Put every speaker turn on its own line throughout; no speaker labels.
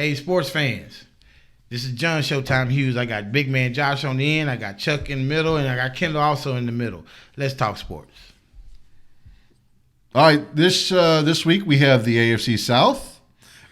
Hey, sports fans. This is John Showtime Hughes. I got big man Josh on the end. I got Chuck in the middle, and I got Kendall also in the middle. Let's talk sports.
All right, this week we have the AFC South,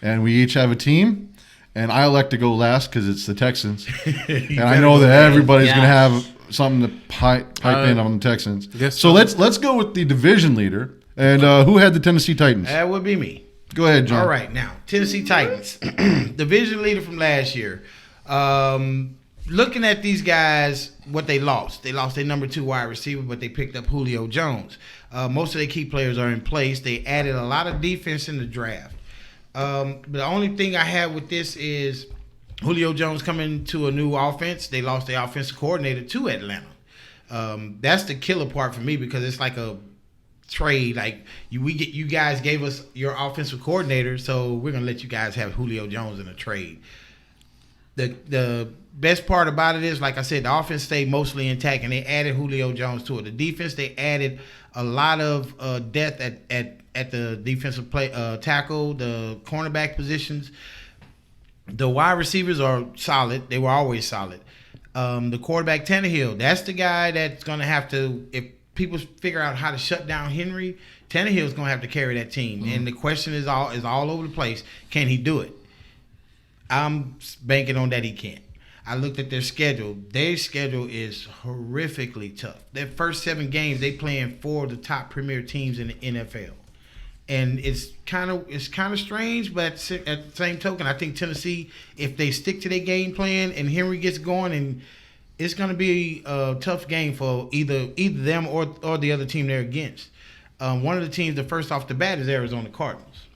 and we each have a team. And I elect to go last because it's the Texans, and I know that everybody's going to have something to pipe in on the Texans. So let's go with the division leader. And who had the Tennessee Titans?
That would be me.
Go ahead, John.
All right, now Tennessee Titans, division leader from last year. Looking at these guys, what they lost their number 2 wide receiver, but they picked up Julio Jones. Most of their key players are in place. They added a lot of defense in the draft. The only thing I have with this is Julio Jones coming to a new offense. They lost their offensive coordinator to Atlanta. That's the killer part for me because it's like a trade. Like you guys gave us your offensive coordinator, so we're gonna let you guys have Julio Jones in a trade. The best part about it is, like I said, the offense stayed mostly intact, and they added Julio Jones to it. The defense, they added a lot of depth at the defensive tackle, the cornerback positions. The wide receivers are solid. They were always solid. The quarterback, Tannehill, that's the guy that's going to have to, if people figure out how to shut down Henry, Tannehill's going to have to carry that team. And the question is all over the place. Can he do it? I'm banking on that he can't. I looked at their schedule. Their schedule is horrifically tough. Their first 7 games, they playing 4 of the top premier teams in the NFL. And it's kind of strange, but at the same token, I think Tennessee, if they stick to their game plan and Henry gets going, and it's going to be a tough game for either them or the other team they're against. One of the teams, the first off the bat, is Arizona Cardinals.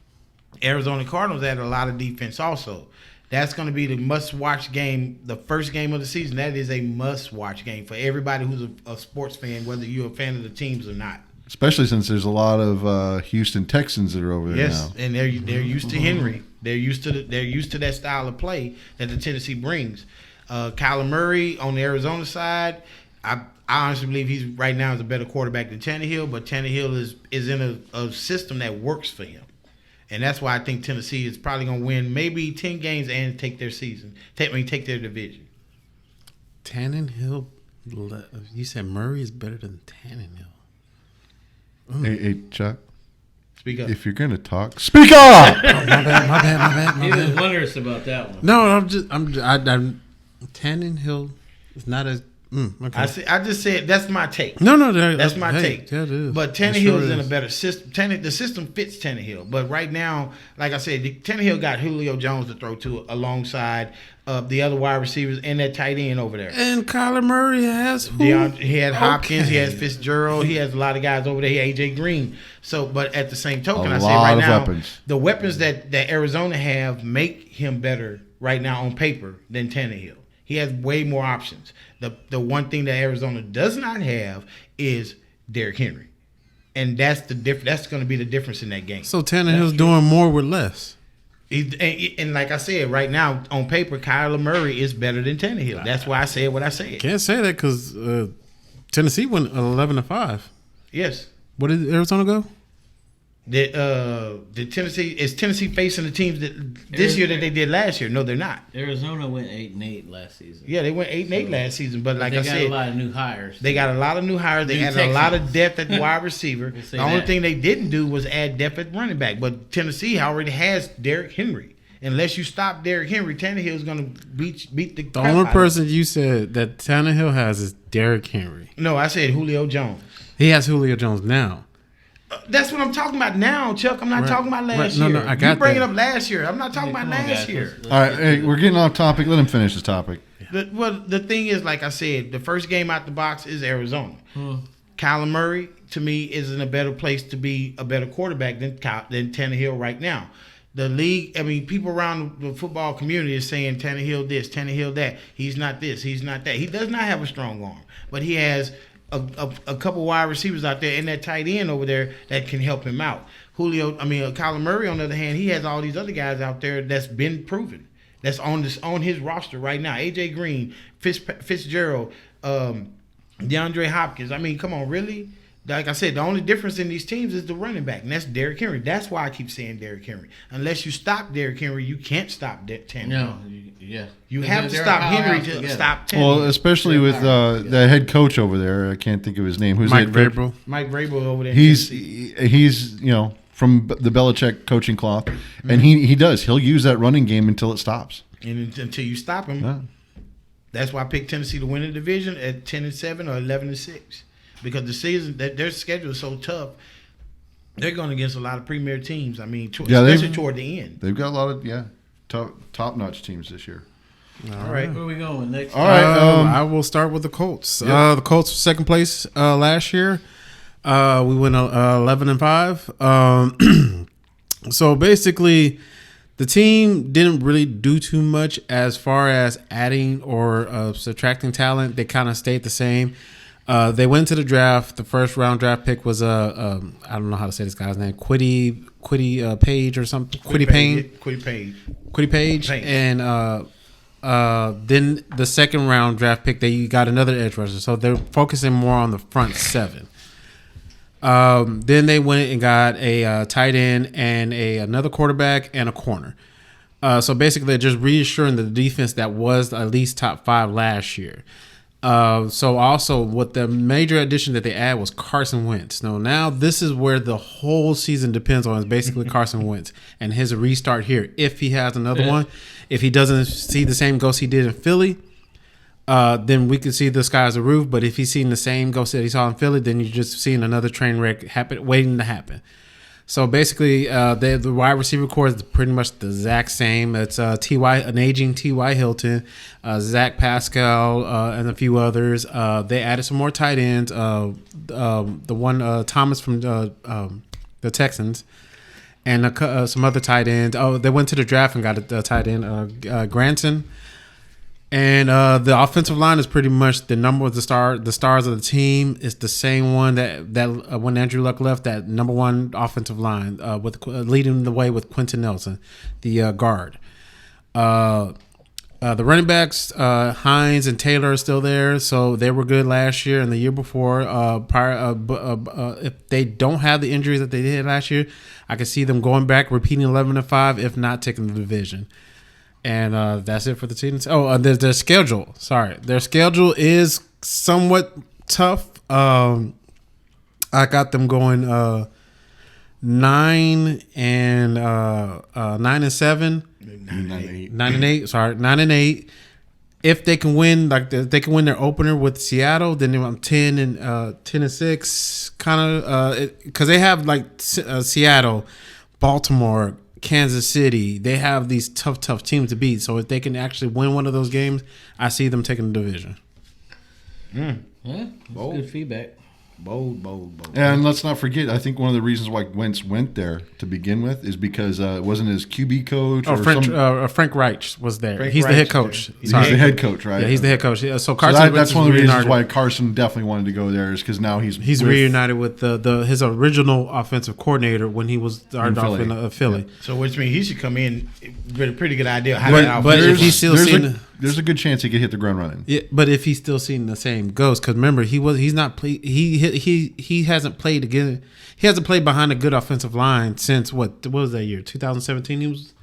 Arizona Cardinals added a lot of defense also. That's going to be the must-watch game, the first game of the season. That is a must-watch game for everybody who's a sports fan, whether you're a fan of the teams or not.
Especially since there's a lot of Houston Texans that are over there now.
Yes, and they're used to Henry. They're used to that style of play that the Tennessee brings. Kyler Murray on the Arizona side, I honestly believe he's right now is a better quarterback than Tannehill, but Tannehill is in a system that works for him. And that's why I think Tennessee is probably going to win maybe 10 games and take their season. Take their division.
Tannehill, you said Murray is better than Tannehill.
Hey, Chuck.
Speak up.
If you're going to talk, speak up!
My bad.
He was wondrous about that one.
No, I'm Tannehill is not as okay.
I just said that's my take.
No,
that's my take.
That is.
But Tannehill is in a better system. The system fits Tannehill. But right now, like I said, Tannehill got Julio Jones to throw to alongside the other wide receivers and that tight end over there.
And Kyler Murray has who?
He had Hopkins. He has Fitzgerald. He has a lot of guys over there. He had AJ Green. So, but at the same token, I say right now, the weapons that Arizona have make him better right now on paper than Tannehill. He has way more options. The one thing that Arizona does not have is Derrick Henry, and that's the That's going to be the difference in that game.
So Tannehill's doing more with less.
And like I said, right now on paper, Kyler Murray is better than Tannehill. That's why I said what I said.
Can't say that because Tennessee went 11-5.
Yes.
What did Arizona go?
The Tennessee facing the teams this year that they did last year? No, they're not.
Arizona went 8-8 last season.
Yeah, they went 8-8 last season, but like I said,
they got a lot of new hires.
They got a lot of new hires. They added a lot of depth at wide receiver. The only thing they didn't do was add depth at running back. But Tennessee already has Derrick Henry. Unless you stop Derrick Henry, Tannehill is going to beat the
only person you said that Tannehill has is Derrick Henry.
No, I said Julio Jones.
He has Julio Jones now.
That's what I'm talking about now, Chuck. I'm not talking about last year.
No, I got
you bringing up last year. I'm not talking about last year.
All right, hey, we're getting off topic. Let him finish his topic.
The thing is, like I said, the first game out the box is Arizona. Kyler Murray, to me, is in a better place to be a better quarterback than Tannehill right now. The league, I mean, people around the football community is saying Tannehill this, Tannehill that. He's not this, he's not that. He does not have a strong arm, but he has a couple wide receivers out there and that tight end over there that can help him out. Kyler Murray, on the other hand, he has all these other guys out there that's been proven. That's on his roster right now. AJ Green, Fitzgerald, DeAndre Hopkins. I mean, come on, really? Like I said, the only difference in these teams is the running back, and that's Derrick Henry. That's why I keep saying Derrick Henry. Unless you stop Derrick Henry, you can't stop Tannehill.
No, yeah.
You have to stop Henry to stop Tannehill.
Well, especially with the head coach over there. I can't think of his name. Who's
Mike
the head coach?
Vrabel.
Mike Vrabel over there.
He's from the Belichick coaching cloth, and he'll use that running game until it stops.
And until you stop him.
Yeah.
That's why I picked Tennessee to win the division at 10-7 or 11-6. Because the season, their schedule is so tough, they're going against a lot of premier teams. I mean, especially toward the end.
They've got a lot of top-notch teams this year.
All right.
Where are we going next?
All right.
I will start with the Colts. The Colts were second place last year. We went 11-5. So basically, the team didn't really do too much as far as adding or subtracting talent. They kind of stayed the same. They went to the draft. The first round draft pick was I don't know how to say this guy's name. Quiddy Page or something. Quiddy Payne. Quiddy Page. And then the second round draft pick, they got another edge rusher. So they're focusing more on the front seven. Then they went and got a tight end and another quarterback and a corner. So basically, they're just reassuring the defense that was at least top 5 last year. So also, what the major addition that they add was Carson Wentz. Now this is where the whole season depends on is basically Carson Wentz and his restart here. If he has another one, if he doesn't see the same ghost he did in Philly, then we could see the sky as a roof. But if he's seeing the same ghost that he saw in Philly, then you're just seeing another train wreck waiting to happen. So basically, the wide receiver core is pretty much the exact same. It's an aging T.Y. Hilton, Zach Pascal, and a few others. They added some more tight ends. The one Thomas from the Texans, and some other tight ends. Oh, they went to the draft and got a tight end, Granson. And the offensive line is pretty much the number of the stars of the team. It's the same one that when Andrew Luck left, that number one offensive line with leading the way with Quentin Nelson, the guard. The running backs, Hines and Taylor are still there, so they were good last year and the year before. If they don't have the injuries that they did last year, I can see them going back, repeating 11-5, if not taking the division. And that's it for the teams. Oh, their schedule. Sorry. Their schedule is somewhat tough. I got them going 9-7. 9-8. Sorry, 9-8. If they can win, they can win their opener with Seattle, then they're 10-6, kind of, because they have Seattle, Baltimore, Kansas City. They have these tough teams to beat. So if they can actually win one of those games, I see them taking the division.
Yeah, that's good feedback.
Bold.
And let's not forget, I think one of the reasons why Wentz went there to begin with is because it wasn't his QB coach.
Frank Reich was there. He's the head coach.
He's the head coach, right?
Yeah, he's the head coach. So Carson
that's one of the reasons why Carson definitely wanted to go there is because now he's
reunited with his original offensive coordinator when he was started off in Philly.
Yeah. So which means he should come in with a pretty good idea how
but if he's still seeing
there's a good chance he could hit the ground running.
Yeah, but if he's still seeing the same ghost, because remember he hasn't played again. He hasn't played behind a good offensive line since what was that year? 2017. He was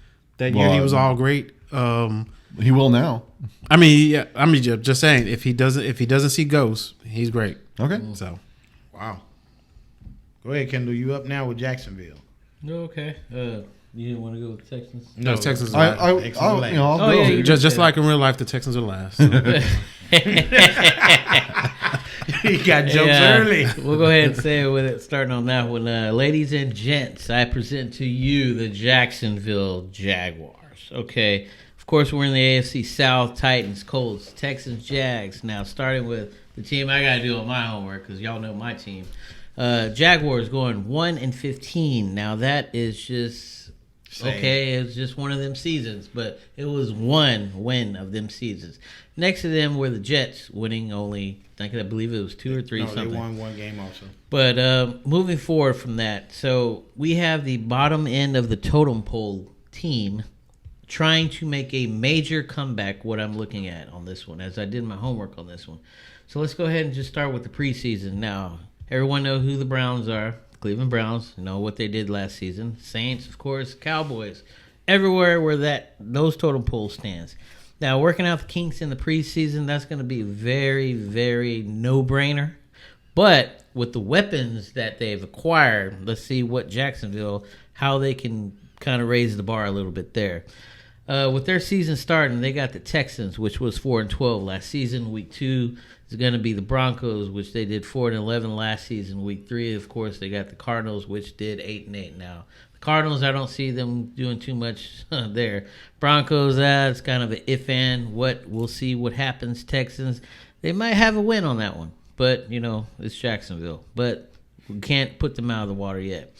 all great.
He will now.
I mean, just saying if he doesn't see ghosts, he's great.
Okay.
So,
wow. Go ahead, Kendall. You up now with Jacksonville?
Okay. You didn't want to go with the Texans?
No, Texans are last.
I'll go.
Just like in real life, the Texans are last. So.
He got jokes early.
We'll go ahead and say it with it, starting on that one. Ladies and gents, I present to you the Jacksonville Jaguars. Okay. Of course, we're in the AFC South, Titans, Colts, Texans, Jags. Now, starting with the team I got to do on my homework because y'all know my team. Jaguars going 1-15. Now, that is just... okay, it's just one of them seasons, but it was one win of them seasons. Next to them were the Jets, winning only, I believe it was 2 or 3 something.
They won one game also.
But moving forward from that, so we have the bottom end of the totem pole team trying to make a major comeback, what I'm looking at on this one, as I did my homework on this one. So let's go ahead and just start with the preseason. Now, Everyone knows who the Browns are. Cleveland Browns, know what they did last season. Saints, of course, Cowboys. Everywhere where those totem pole stands. Now, working out the kinks in the preseason, that's going to be very, very no-brainer. But with the weapons that they've acquired, let's see what Jacksonville, how they can kind of raise the bar a little bit there. With their season starting, they got the Texans, which was 4-12 last season. Week 2 is going to be the Broncos, which they did 4-11 last season. Week 3, of course, they got the Cardinals, which did 8-8 now. The Cardinals, I don't see them doing too much there. Broncos, it's kind of an if-and. We'll see what happens. Texans, they might have a win on that one. But, it's Jacksonville. But we can't put them out of the water yet.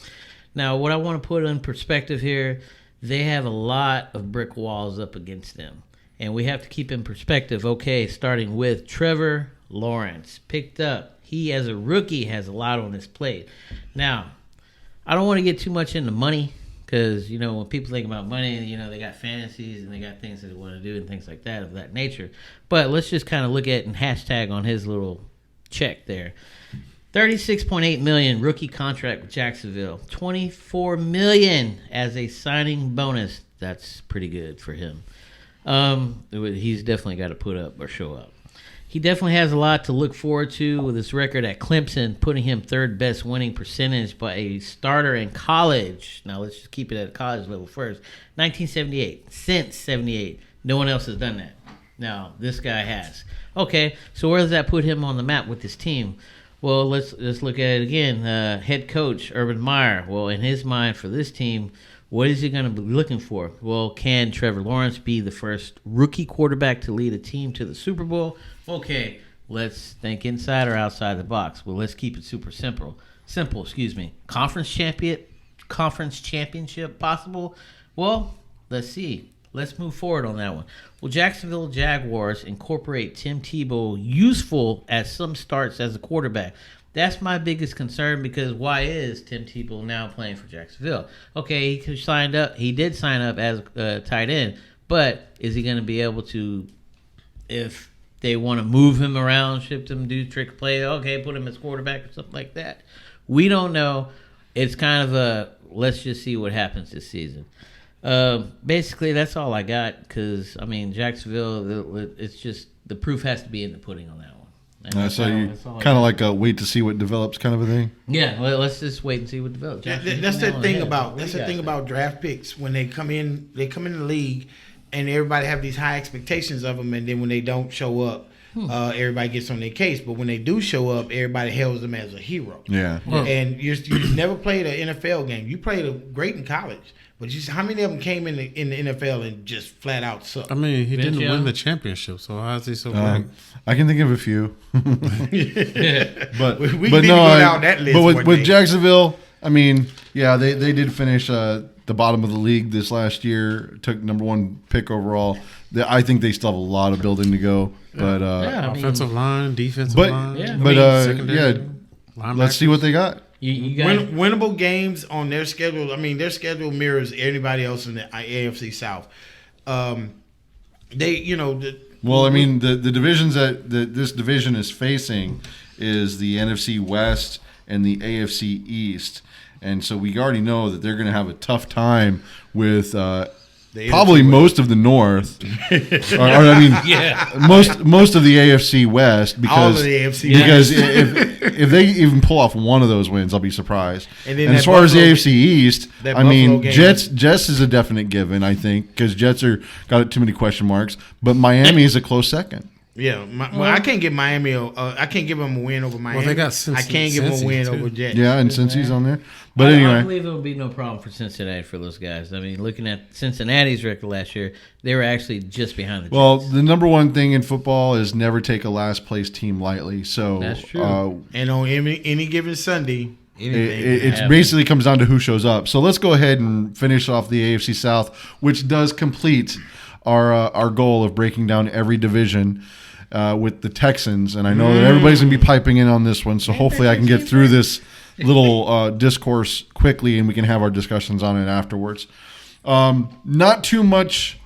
Now, what I want to put in perspective here, they have a lot of brick walls up against them. And we have to keep in perspective, okay, starting with Trevor Lawrence. Picked up. He, as a rookie, has a lot on his plate. Now, I don't want to get too much into money because, when people think about money, they got fantasies and they got things that they want to do and things like that of that nature. But let's just kind of look at and hashtag on his little check there. $36.8 million rookie contract with Jacksonville. $24 million as a signing bonus. That's pretty good for him. He's definitely got to put up or show up. He definitely has a lot to look forward to with his record at Clemson, putting him third best winning percentage by a starter in college. Now let's just keep it at a college level first. 1978. Since 78, no one else has done that. Now this guy has. Okay, so where does that put him on the map with this team? Well, let's look at it again. Head coach Urban Meyer. Well, in his mind for this team, what is he going to be looking for? Well, can Trevor Lawrence be the first rookie quarterback to lead a team to the Super Bowl? Okay, let's think inside or outside the box. Well, let's keep it super simple. Conference championship possible? Well, let's see. Let's move forward on that one. Well, Jacksonville Jaguars incorporate Tim Tebow useful at some starts as a quarterback. That's my biggest concern because why is Tim Tebow now playing for Jacksonville? Okay, he did sign up as a tight end, but is he going to be able to, if they want to move him around, shift him, do trick play, okay, put him as quarterback or something like that? We don't know. It's kind of let's just see what happens this season. Basically, that's all I got because, Jacksonville, it's just the proof has to be in the pudding on that one.
So you kind of like a wait to see what develops kind of a thing?
Yeah, well, let's just wait and see what develops.
That's the thing about draft picks. When they come in the league and everybody have these high expectations of them, and then when they don't show up, everybody gets on their case. But when they do show up, everybody hails them as a hero.
Yeah.
And you never played an NFL game. You played great in college. But how many of them came in the NFL and just flat out sucked?
He didn't win the championship, so how is he so great?
I can think of a few. but
we need to go down that list.
But with Jacksonville, they did finish the bottom of the league this last year. Took number 1 pick overall. I think they still have a lot of building to go. But
offensive line, defensive line,
secondary. Let's see what they got.
You got
winnable games on their schedule. Their schedule mirrors anybody else in the AFC South.
The divisions that this division is facing is the NFC West and the AFC East, and so we already know that they're going to have a tough time with probably most of the North, most of the AFC West because
all of the AFC
because if they even pull off one of those wins, I'll be surprised. And as far as the AFC East, Jets is a definite given, I think, because Jets got too many question marks. But Miami is a close second.
Yeah, I can't give Miami. I can't give them a win over Miami.
Well, they got Cincinnati,
I can't give them a win over Jets.
Yeah, and Cincy's on there. But anyway,
I believe it would be no problem for Cincinnati for those guys. Looking at Cincinnati's record last year, they were actually just behind the Jets.
Well, the number one thing in football is never take a last place team lightly. So
that's true.
And on any given Sunday,
it basically comes down to who shows up. So let's go ahead and finish off the AFC South, which does complete our goal of breaking down every division. With the Texans, and I know that everybody's going to be piping in on this one, so hopefully I can get through this little discourse quickly and we can have our discussions on it afterwards. Not too much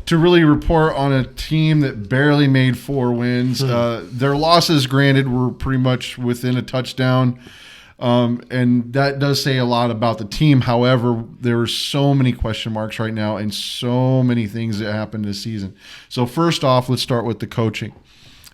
to really report on a team that barely made 4 wins. Their losses, granted, were pretty much within a touchdown. And that does say a lot about the team. However, there are so many question marks right now and so many things that happened this season. So first off, let's start with the coaching.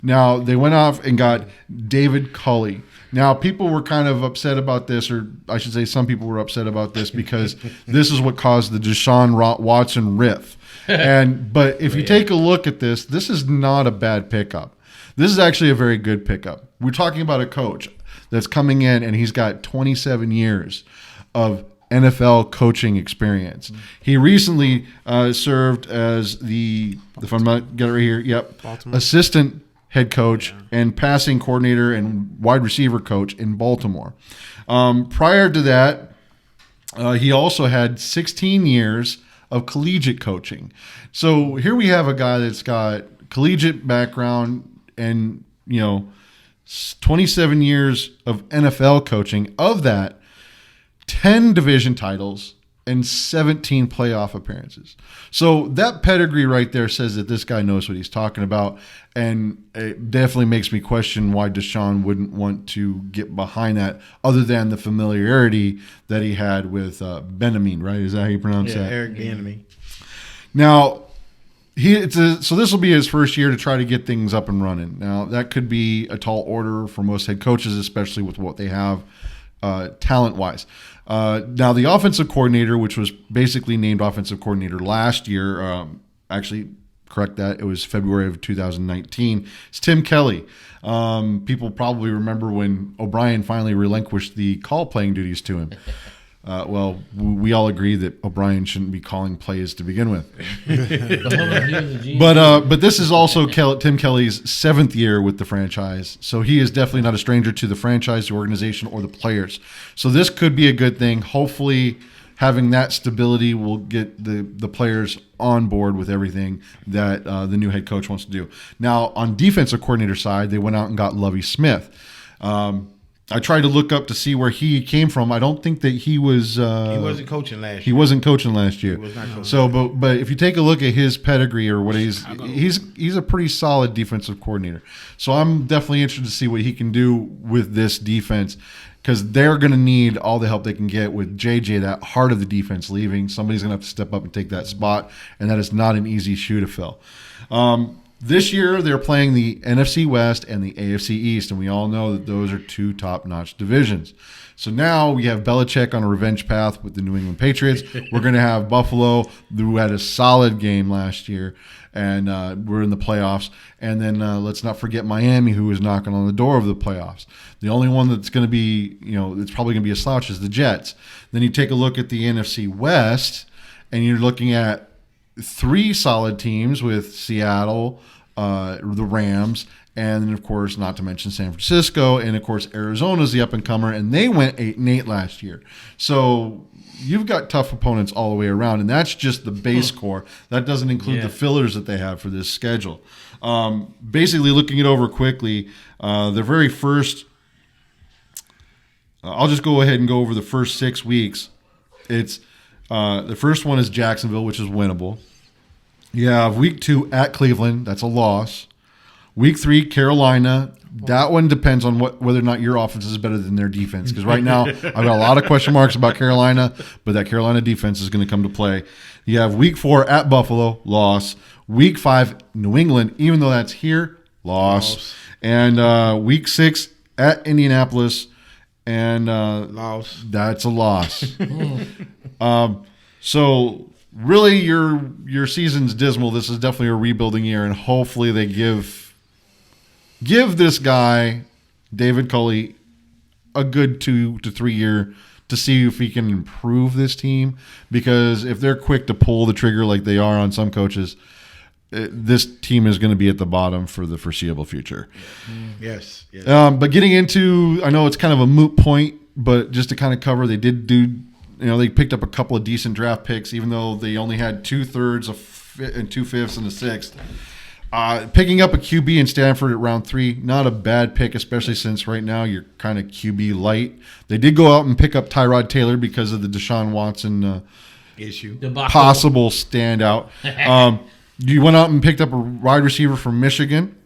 Now, they went off and got David Culley. Now, people were kind of upset about this, or I should say some people were upset about this because this is what caused the Deshaun Watson riff. But if you take a look at this is not a bad pickup. This is actually a very good pickup. We're talking about a coach that's coming in, and he's got 27 years of NFL coaching experience. He recently served as if I'm not get it right here,
Baltimore.
assistant head coach and passing coordinator and wide receiver coach in Baltimore. Prior to that, he also had 16 years of collegiate coaching. So here we have a guy that's got collegiate background and 27 years of NFL coaching. Of that, 10 division titles and 17 playoff appearances. So that pedigree right there says that this guy knows what he's talking about, and it definitely makes me question why Deshaun wouldn't want to get behind that, other than the familiarity that he had with Benjamin, right? Is that how you pronounce that?
Eric Bieniemy.
Now, so this will be his first year to try to get things up and running. Now, that could be a tall order for most head coaches, especially with what they have talent-wise. Now, the offensive coordinator, which was basically named offensive coordinator last year, actually, correct that, it was February of 2019, it's Tim Kelly. People probably remember when O'Brien finally relinquished the call-playing duties to him. Well, we all agree that O'Brien shouldn't be calling plays to begin with. But this is also Tim Kelly's 7th year with the franchise, so he is definitely not a stranger to the franchise, the organization, or the players. So this could be a good thing. Hopefully, having that stability will get the players on board with everything that the new head coach wants to do. Now, on defensive coordinator side, they went out and got Lovie Smith. I tried to look up to see where he came from. I don't think that he was.
He wasn't coaching last year.
He wasn't coaching last year.
He was not coaching.
So, but if you take a look at his pedigree or what he's a pretty solid defensive coordinator. So I'm definitely interested to see what he can do with this defense, because they're going to need all the help they can get with JJ, that heart of the defense, leaving. Somebody's going to have to step up and take that spot, and that is not an easy shoe to fill. This year, they're playing the NFC West and the AFC East, and we all know that those are 2 top-notch divisions. So now we have Belichick on a revenge path with the New England Patriots. We're going to have Buffalo, who had a solid game last year, and we're in the playoffs. And then let's not forget Miami, who is knocking on the door of the playoffs. The only one that's going to be, that's probably going to be a slouch is the Jets. Then you take a look at the NFC West, and you're looking at 3 solid teams with Seattle, the Rams, and then, of course, not to mention San Francisco, and, of course, Arizona's the up-and-comer, and they went 8-8 last year. So you've got tough opponents all the way around, and that's just the base core. That doesn't include the fillers that they have for this schedule. Basically, looking it over quickly, the very first I'll just go ahead and go over the first 6 weeks. It's the first one is Jacksonville, which is winnable. You have week 2 at Cleveland. That's a loss. Week 3, Carolina. That one depends on whether or not your offense is better than their defense. Because right now, I've got a lot of question marks about Carolina, but that Carolina defense is going to come to play. You have week 4 at Buffalo, loss. Week 5, New England, even though that's here, loss. And week 6 at Indianapolis, and
loss.
That's a loss. So really, your season's dismal. This is definitely a rebuilding year, and hopefully they give this guy, David Culley, a good 2 to 3 year to see if he can improve this team. Because if they're quick to pull the trigger like they are on some coaches, this team is going to be at the bottom for the foreseeable future.
Yes.
But getting into, I know it's kind of a moot point, but just to kind of cover, they did do, they picked up a couple of decent draft picks, even though they only had 2/3 and 2/5 and a 6th. Picking up a QB in Stanford at round 3, not a bad pick, especially since right now you're kind of QB light. They did go out and pick up Tyrod Taylor because of the Deshaun Watson
issue,
possible standout. You went out and picked up a wide receiver from Michigan.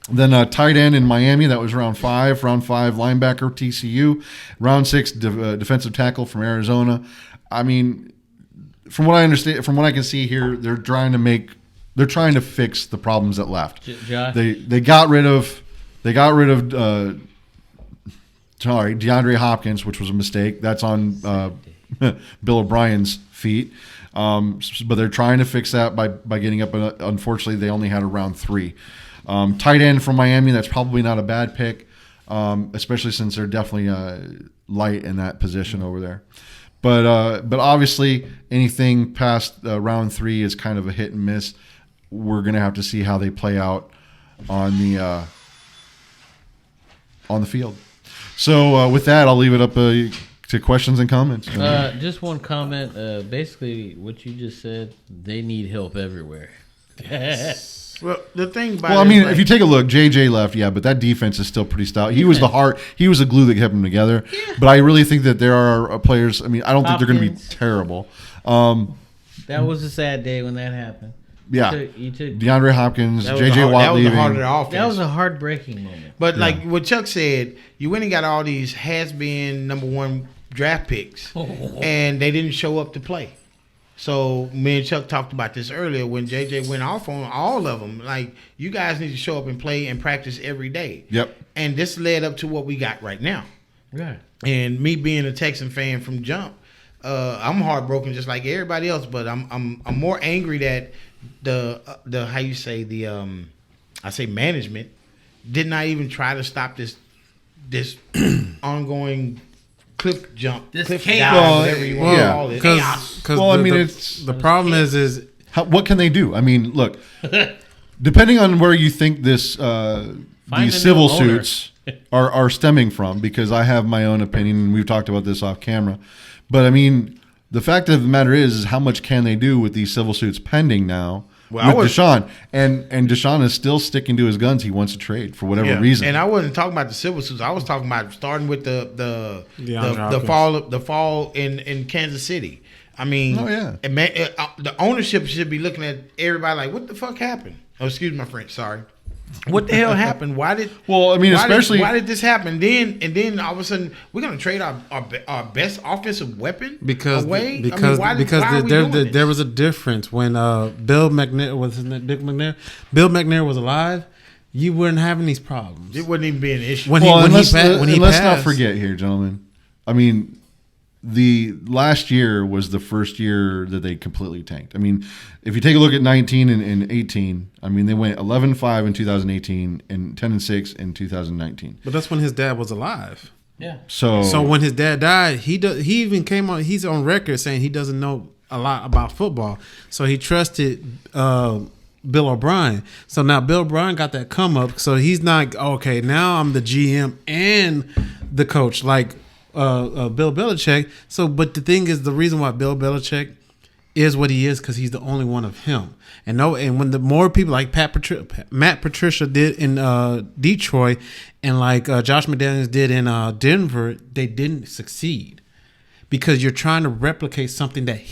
Then a tight end in Miami, that was round 5. Round 5, linebacker, TCU. Round 6, defensive tackle from Arizona. I mean, from what I understand, from what I can see here, they're trying to fix the problems that left.
Josh?
They got rid of DeAndre Hopkins, which was a mistake. That's on Bill O'Brien's feet. But they're trying to fix that by getting up. Unfortunately, they only had a round 3. Tight end from Miami, that's probably not a bad pick, especially since they're definitely light in that position over there. But obviously, anything past round 3 is kind of a hit and miss. We're going to have to see how they play out on the field. So with that, I'll leave it up to questions and comments.
Just one comment. Basically, what you just said, they need help everywhere.
Well, the thing about
if you take a look, JJ left, but that defense is still pretty stout. He was the heart. He was the glue that kept them together. Yeah. But I really think that there are players. I mean, I don't think they're going to be terrible.
That was a sad day when that happened.
Yeah,
you took
DeAndre Hopkins, JJ Watt leaving.
That was a heartbreaking moment.
But like what Chuck said, you went and got all these has-been number 1 draft picks, and they didn't show up to play. So me and Chuck talked about this earlier when JJ went off on all of them. Like, you guys need to show up and play and practice every day.
Yep. And
this led up to what we got right now.
Right.
And me being a Texan fan from jump, I'm heartbroken just like everybody else. But I'm more angry that the how you say I say management did not even try to stop this ongoing cliff jump, cliff dive, whatever you want to call it.
Because the problem is
what can they do? I mean, look, depending on where you think these civil suits are stemming from, because I have my own opinion, and we've talked about this off camera. But I mean, the fact of the matter is how much can they do with these civil suits pending now? With Deshaun, and Deshaun is still sticking to his guns. He wants to trade for whatever reason.
And I wasn't talking about the civil suits. I was talking about starting with the fall in Kansas City. I mean, the ownership should be looking at everybody like, what the fuck happened? Oh, excuse my French. Sorry. What the hell happened? Why did this happen? Then all of a sudden we're gonna trade our best offensive weapon away?
There was a difference when Bill McNair was Dick McNair. Bill McNair was alive. You weren't having these problems.
It wouldn't even be an issue.
Let's not forget here, gentlemen. I mean, the last year was the first year that they completely tanked. I mean, if you take a look at 19 and 18, I mean, they went 11-5 in 2018 and 10-6 in 2019.
But that's when his dad was alive.
Yeah.
So when his dad died, he even came on. He's on record saying he doesn't know a lot about football. So he trusted Bill O'Brien. So now Bill O'Brien got that come up. So he's not okay. Now I'm the GM and the coach, like Bill Belichick. So, but the thing is, the reason why Bill Belichick is what he is because he's the only one of him. And when the more people like Matt Patricia did in Detroit, and like Josh McDaniels did in Denver, they didn't succeed because you're trying to replicate something that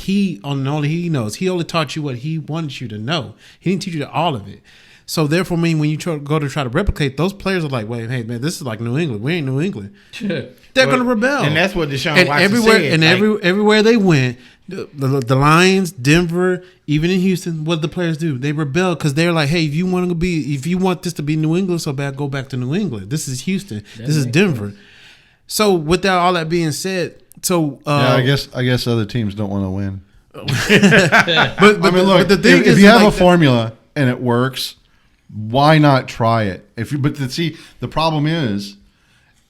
only he knows. He only taught you what he wanted you to know. He didn't teach you all of it. So therefore, when you go to try to replicate, those players are like, "Wait, hey man, this is like New England. We ain't New England." They're gonna rebel,
and that's what Deshaun Watson said.
And everywhere they went, the Lions, Denver, even in Houston, what did the players do? They rebelled because they're like, "Hey, if you want this to be New England so bad, go back to New England. This is Houston. This is Denver." So, without all that being said,
I guess other teams don't want to win.
but I mean, look, the thing
if you have a formula and it works, why not try it? The problem is,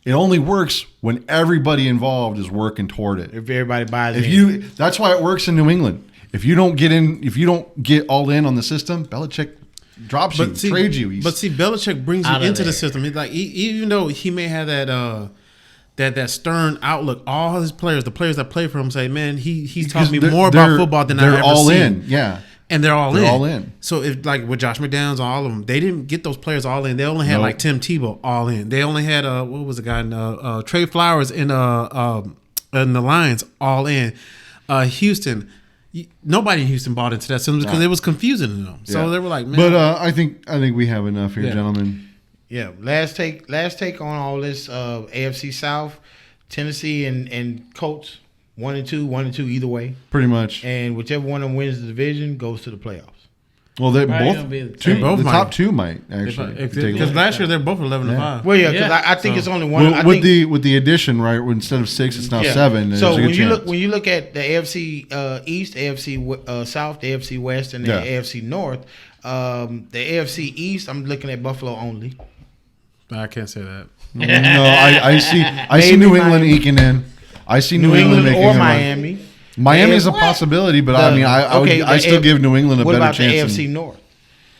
it only works when everybody involved is working toward it.
If everybody buys in.
That's why it works in New England. If you don't get all in on the system, Belichick drops you, trades you.
But Belichick brings you into the system. It's like even though he may have that stern outlook, all his players, the players that play for him, say, "Man, he's taught me more about football than I've ever seen."
They're all in, yeah.
And they're all in.
in.
So if like with Josh McDaniels, all of them, they didn't get those players all in. They only had like Tim Tebow all in. They only had what was the guy Trey Flowers in the Lions all in. Houston, nobody in Houston bought into that system because it was confusing to them. So they were like, man.
But I think we have enough here, gentlemen.
Yeah. Last take on all this AFC South, Tennessee and Colts 1-2 either way.
Pretty much.
And whichever one of them wins the division goes to the playoffs.
Well, they
Probably
both
gonna be the
two.
same.
Both
The
might.
top two might actually.
Because last year they're both 11-5.
Well, yeah, because I think it's only one.
With the addition, right? Instead of 6, it's now 7.
So
there's a good
when you look at the AFC East, AFC South, the AFC West, and the AFC North, the AFC East, I'm looking at Buffalo only.
I can't say that.
No, I see New England eking in. I see New England making
or
a run.
Miami.
Miami is a possibility, but I still give New England a better chance.
What about the AFC North?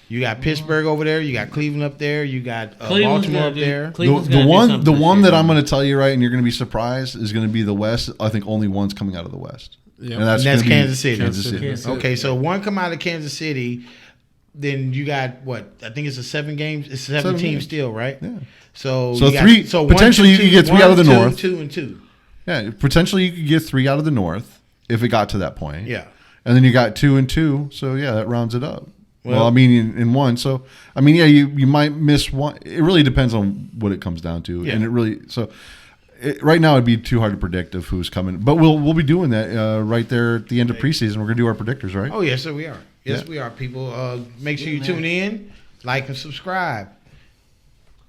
You got Pittsburgh over there. You got Cleveland up there. You got Baltimore up there.
The one that I'm going to tell you right, and you're going to be surprised, is going to be the West. I think only one's coming out of the West, and that's
Kansas City.
Kansas City.
Okay, so one come out of Kansas City. Then you got what? I think it's a 7 games. It's 7 teams still, right?
Yeah.
So
three. Potentially, you could get 3 out of the North.
2 and 2.
Yeah, potentially you could get 3 out of the North if it got to that point.
Yeah.
And then you got 2 and 2. So yeah, that rounds it up. Well, I mean, in one. So I mean, yeah, you might miss one. It really depends on what it comes down to, and it really right now it'd be too hard to predict of who's coming. But we'll be doing that right there at the end of preseason. We're gonna do our predictors, right?
Oh yes, sir, we are. Yes, we are. People, make sure you tune in, like and subscribe.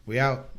We out.